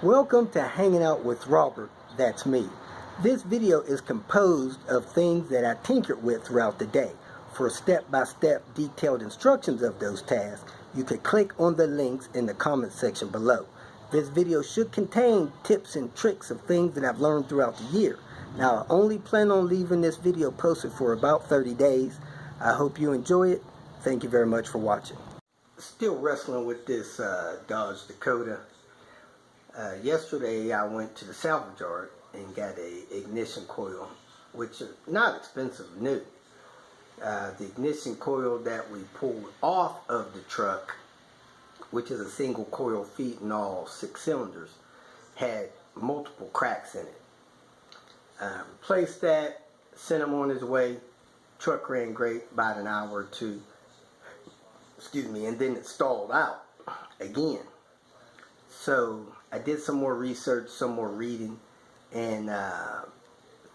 Welcome to Hanging Out with Robert, that's me. This video is composed of things that I tinkered with throughout the day. For step-by-step detailed instructions of those tasks, you can click on the links in the comment section below. This video should contain tips and tricks of things that I've learned throughout the year. Now, I only plan on leaving this video posted for about 30 days. I hope you enjoy it. Thank you very much for watching. Still wrestling with this Dodge Dakota. Yesterday I went to the salvage yard and got a ignition coil, which is not expensive, new. The ignition coil that we pulled off of the truck, which is a single coil feeding all 6 cylinders, had multiple cracks in it. Replaced that, sent him on his way. Truck ran great about an hour or two, and then it stalled out again. So I did some more research, some more reading, and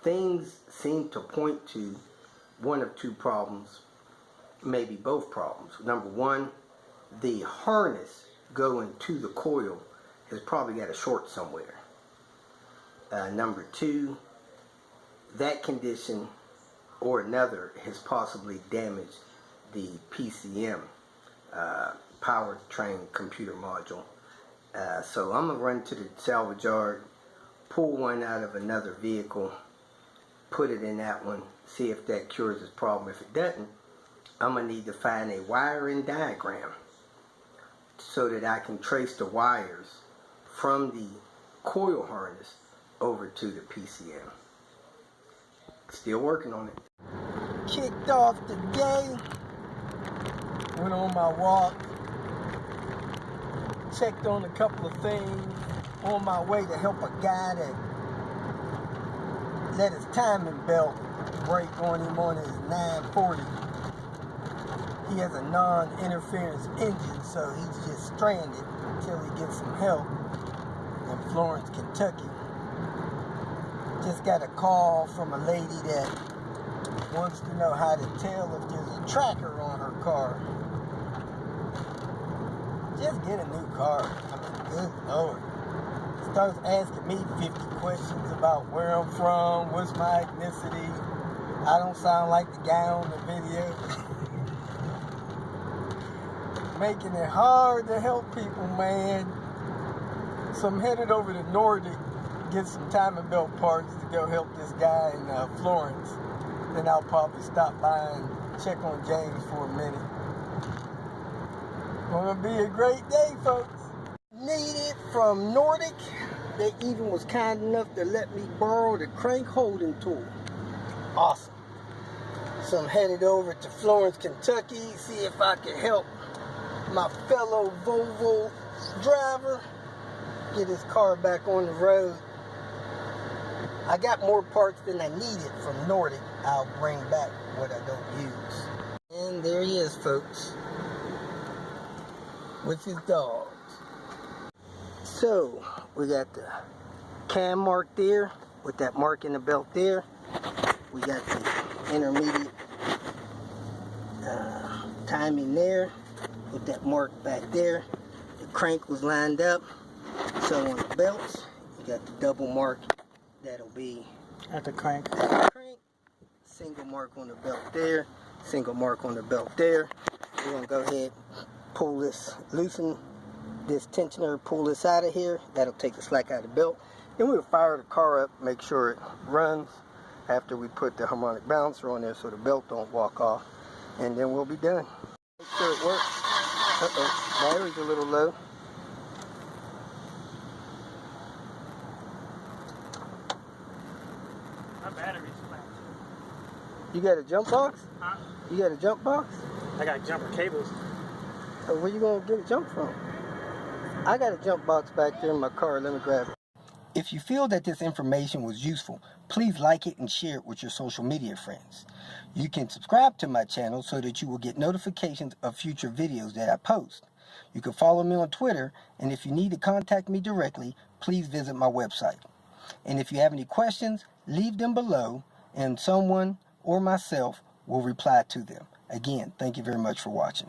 things seem to point to one of two problems, maybe both problems. Number one, the harness going to the coil has probably got a short somewhere. Number two, that condition or another has possibly damaged the PCM, powertrain computer module. So I'm going to run to the salvage yard, pull one out of another vehicle, put it in that one, see if that cures this problem. If it doesn't, I'm going to need to find a wiring diagram so that I can trace the wires from the coil harness over to the PCM. Still working on it. Kicked off the day, went on my walk, checked on a couple of things on my way to help a guy that let his timing belt break on him on his 940. He has a non-interference engine, so he's just stranded until he gets some help in Florence, Kentucky. Just got a call from a lady that wants to know how to tell if there's a tracker on her car. Just get a new car. I mean, good Lord. Starts asking me 50 questions about where I'm from, what's my ethnicity. I don't sound like the guy on the video. Making it hard to help people, man. So I'm headed over to Nordic, get some timing belt parts to go help this guy in Florence. Then I'll probably stop by and check on James for a minute. Gonna be a great day, folks. Needed from Nordic. They even was kind enough to let me borrow the crank holding tool. Awesome. So I'm headed over to Florence, Kentucky, see if I can help my fellow Volvo driver get his car back on the road. I got more parts than I needed from Nordic. I'll bring back what I don't use. And there he is, folks, with his dogs. So we got the cam mark there with that mark in the belt there. We got the intermediate timing there with that mark back there. The crank was lined up. So on the belts, you got the double mark that'll be at the crank. Single mark on the belt there. Single mark on the belt there. We're gonna go ahead, pull this, loosen this tensioner, pull this out of here. That'll take the slack out of the belt. Then we'll fire the car up, make sure it runs after we put the harmonic balancer on there so the belt don't walk off. And then we'll be done. Make sure it works. Battery's a little low. My battery's flat. You got a jump box? Huh? You got a jump box? I got jumper cables. So where you gonna get a jump from? I got a jump box back there in my car. Let me grab it. If you feel that this information was useful, please like it and share it with your social media friends. You can subscribe to my channel so that you will get notifications of future videos that I post. You can follow me on Twitter, and if you need to contact me directly, please visit my website. And if you have any questions, leave them below, and someone or myself will reply to them. Again, thank you very much for watching.